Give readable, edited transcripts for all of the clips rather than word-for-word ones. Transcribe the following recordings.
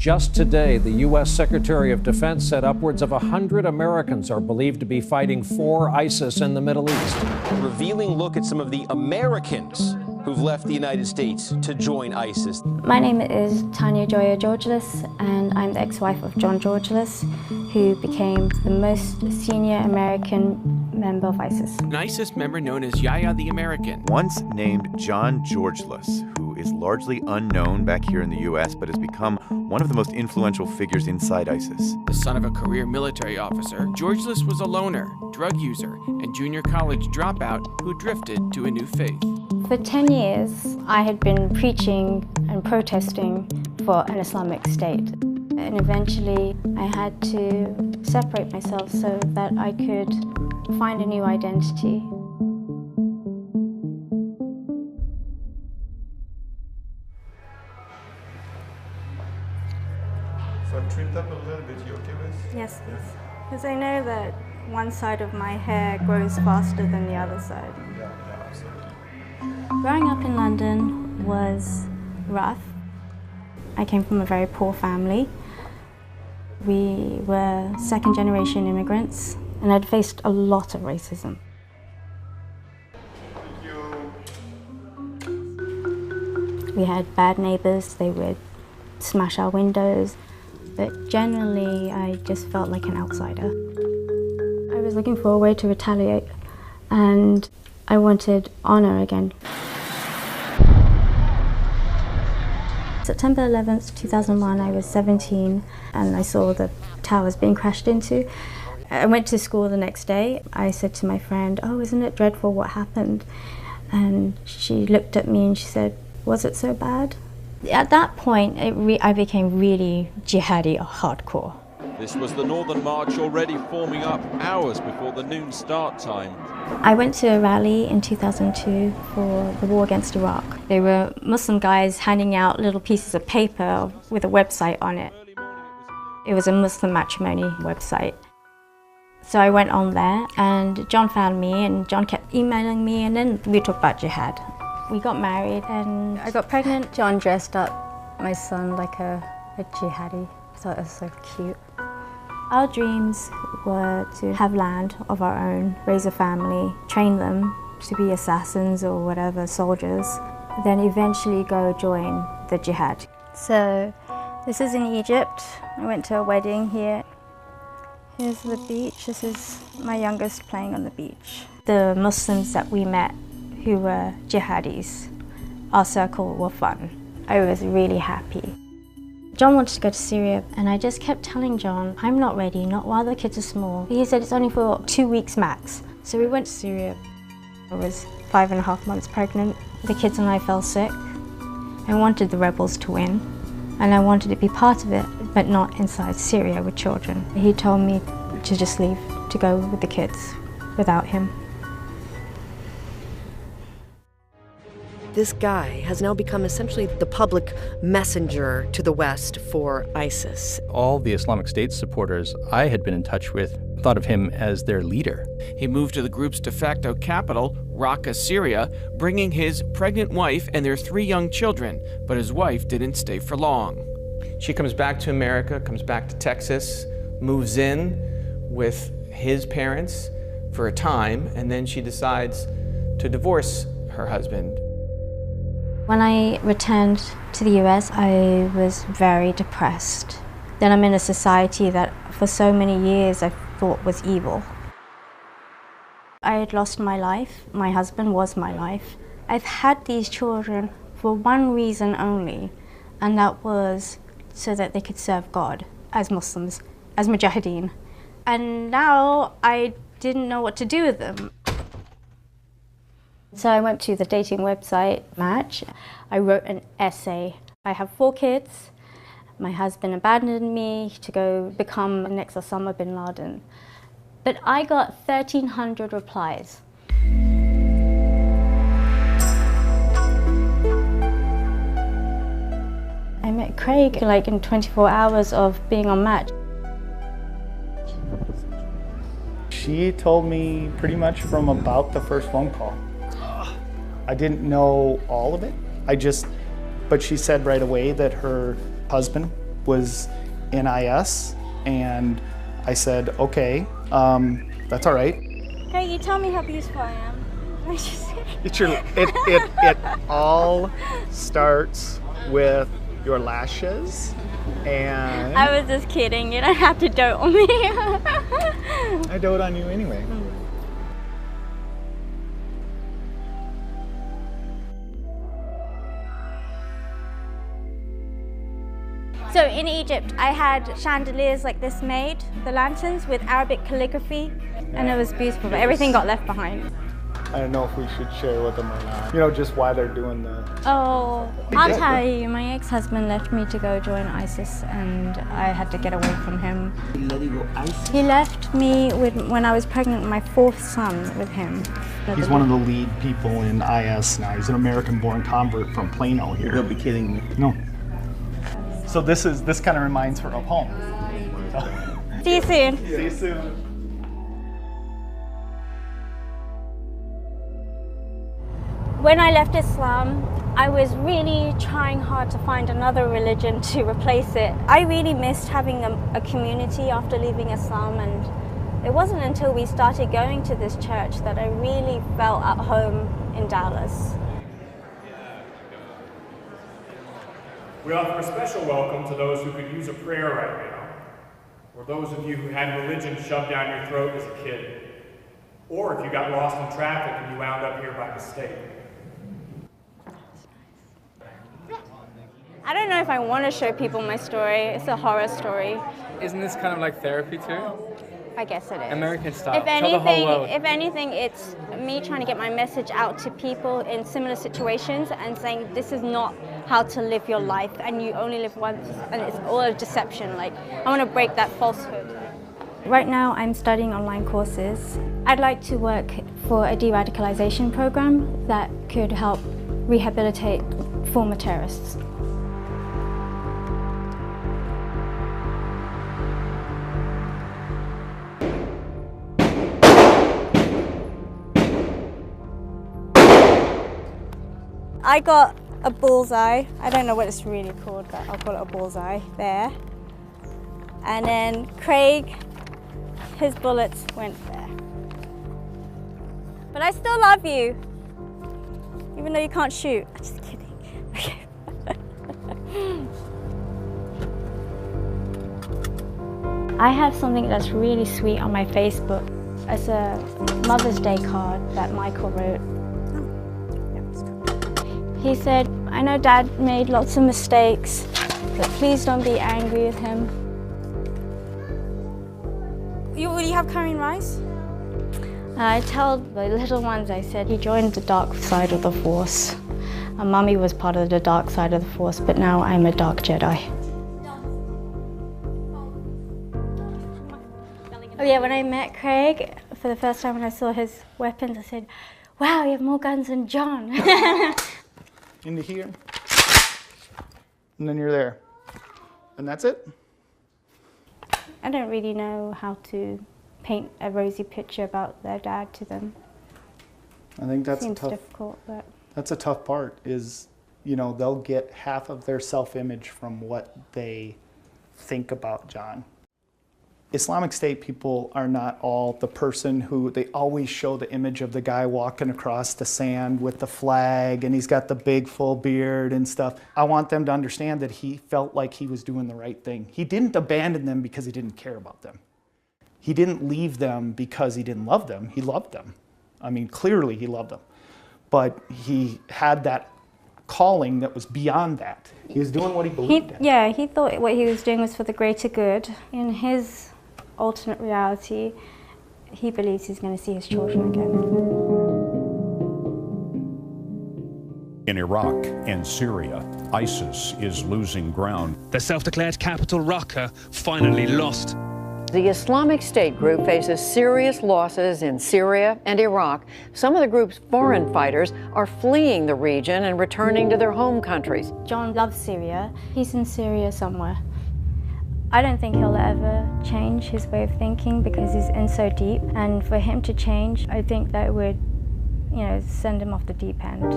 Just today, the U.S. Secretary of Defense said upwards of 100 Americans are believed to be fighting for ISIS in the Middle East. A revealing look at some of the Americans who've left the United States to join ISIS. My name is Tanya Joya Georgelis, and I'm the ex-wife of John Georgelis, who became the most senior American member of ISIS. An ISIS member known as Yahya the American. Once named John Georgelis, who is largely unknown back here in the U.S., but has become one of the most influential figures inside ISIS. The son of a career military officer, Georgelis was a loner, drug user, and junior college dropout who drifted to a new faith. For 10 years, I had been preaching and protesting for an Islamic State. And eventually, I had to separate myself so that I could find a new identity. So I've trimmed up a little bit. You okay with? Yes, please. Because I know that one side of my hair grows faster than the other side. Yeah, absolutely. Growing up in London was rough. I came from a very poor family. We were second-generation immigrants, and I'd faced a lot of racism. Thank you. We had bad neighbors. They would smash our windows, but generally I just felt like an outsider. I was looking for a way to retaliate, and I wanted honor again. September 11th, 2001, I was 17, and I saw the towers being crashed into. I went to school the next day. I said to my friend, "Oh, isn't it dreadful what happened?" And she looked at me and she said, "Was it so bad?" At that point, I became really jihadi hardcore. This was the Northern March already forming up hours before the noon start time. I went to a rally in 2002 for the war against Iraq. There were Muslim guys handing out little pieces of paper with a website on it. It was a Muslim matrimony website. So I went on there, and John found me, and John kept emailing me, and then we talked about jihad. We got married, and I got pregnant. John dressed up my son like a jihadi. I thought it was so cute. Our dreams were to have land of our own, raise a family, train them to be assassins or whatever, soldiers, then eventually go join the jihad. So this is in Egypt. I went to a wedding here. Here's the beach. This is my youngest playing on the beach. The Muslims that we met who were jihadis, our circle were fun. I was really happy. John wanted to go to Syria, and I just kept telling John, I'm not ready, not while the kids are small. He said it's only for 2 weeks max. So we went to Syria. I was 5.5 months pregnant. The kids and I fell sick. I wanted the rebels to win, and I wanted to be part of it, but not inside Syria with children. He told me to just leave, to go with the kids without him. This guy has now become essentially the public messenger to the West for ISIS. All the Islamic State supporters I had been in touch with thought of him as their leader. He moved to the group's de facto capital, Raqqa, Syria, bringing his pregnant wife and their 3 young children, but his wife didn't stay for long. She comes back to America, comes back to Texas, moves in with his parents for a time, and then she decides to divorce her husband. When I returned to the US, I was very depressed. Then I'm in a society that for so many years I thought was evil. I had lost my life. My husband was my life. I've had these children for one reason only, and that was so that they could serve God as Muslims, as Mujahideen. And now I didn't know what to do with them. So I went to the dating website Match. I wrote an essay. I have 4 kids. My husband abandoned me to go become the next Osama bin Laden. But I got 1,300 replies. I met Craig like in 24 hours of being on Match. She told me pretty much from about the first phone call. I didn't know all of it. But she said right away that her husband was in IS, and I said, okay, that's all right. Hey, you tell me how beautiful I am. It all starts with your lashes, and I was just kidding. You don't have to dote on me. I dote on you anyway. So in Egypt, I had chandeliers like this made, the lanterns with Arabic calligraphy, and it was beautiful, but everything got left behind. I don't know if we should share with them or not. You know, just why they're doing the... Oh, I'll tell you, my ex-husband left me to go join ISIS, and I had to get away from him. He left me when I was pregnant with my 4th son with him. He's one of the lead people in IS now. He's an American-born convert from Plano here. You'll be kidding me. No. So this kind of reminds her of home. So. See you soon. See you soon. When I left Islam, I was really trying hard to find another religion to replace it. I really missed having a community after leaving Islam, and it wasn't until we started going to this church that I really felt at home in Dallas. We offer a special welcome to those who could use a prayer right now, or those of you who had religion shoved down your throat as a kid, or if you got lost in traffic and you wound up here by mistake. I don't know if I want to show people my story. It's a horror story. Isn't this kind of like therapy too? I guess it is. American style. If anything, it's me trying to get my message out to people in similar situations and saying this is not how to live your life, and you only live once, and it's all a deception. Like, I want to break that falsehood. Right now, I'm studying online courses. I'd like to work for a de-radicalization program that could help rehabilitate former terrorists. I got a bullseye. I don't know what it's really called, but I'll call it a bullseye there. And then Craig, his bullets went there. But I still love you, even though you can't shoot. I'm just kidding. Okay. I have something that's really sweet on my Facebook. It's a Mother's Day card that Michael wrote. He said, I know Dad made lots of mistakes, but please don't be angry with him. Will you have curry and rice? I tell the little ones, I said, he joined the dark side of the Force. And Mummy was part of the dark side of the Force, but now I'm a dark Jedi. Oh yeah, when I met Craig, for the first time when I saw his weapons, I said, wow, you have more guns than John. Into here, and then you're there. And that's it? I don't really know how to paint a rosy picture about their dad to them. I think that's difficult, but that's a tough part, is, you know, they'll get half of their self-image from what they think about John. Islamic State people are not all the person who, they always show the image of the guy walking across the sand with the flag and he's got the big full beard and stuff. I want them to understand that he felt like he was doing the right thing. He didn't abandon them because he didn't care about them. He didn't leave them because he didn't love them. He loved them. I mean, clearly he loved them. But he had that calling that was beyond that. He was doing what he believed in. Yeah, he thought what he was doing was for the greater good. In his alternate reality, he believes he's going to see his children again. In Iraq and Syria, ISIS is losing ground. The self-declared capital, Raqqa, finally lost. The Islamic State group faces serious losses in Syria and Iraq. Some of the group's foreign fighters are fleeing the region and returning to their home countries. John loves Syria. He's in Syria somewhere. I don't think he'll ever change his way of thinking because he's in so deep. And for him to change, I think that would, send him off the deep end.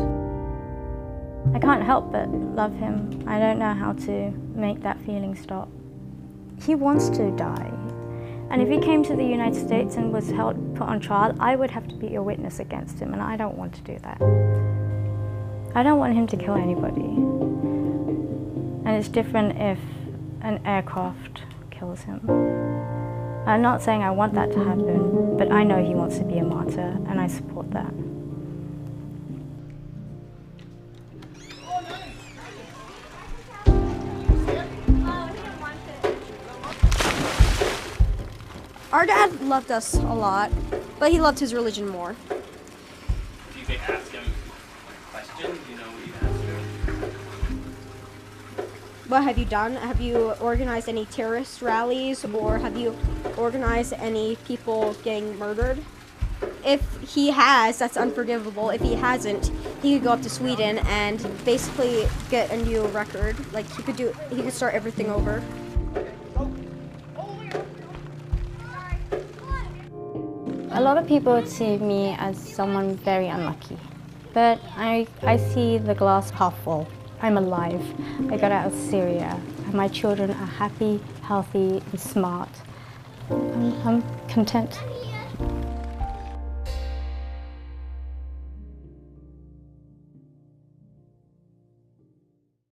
I can't help but love him. I don't know how to make that feeling stop. He wants to die. And if he came to the United States and was put on trial, I would have to be a witness against him, and I don't want to do that. I don't want him to kill anybody. And it's different if an aircraft kills him. I'm not saying I want that to happen, but I know he wants to be a martyr, and I support that. Our dad loved us a lot, but he loved his religion more. Do you ask him questions? You know what you ask him? What have you done? Have you organized any terrorist rallies, or have you organized any people getting murdered? If he has, that's unforgivable. If he hasn't, he could go up to Sweden and basically get a new record. Like he could start everything over. A lot of people see me as someone very unlucky, but I see the glass half full. I'm alive. I got out of Syria, and my children are happy, healthy, and smart. I'm content.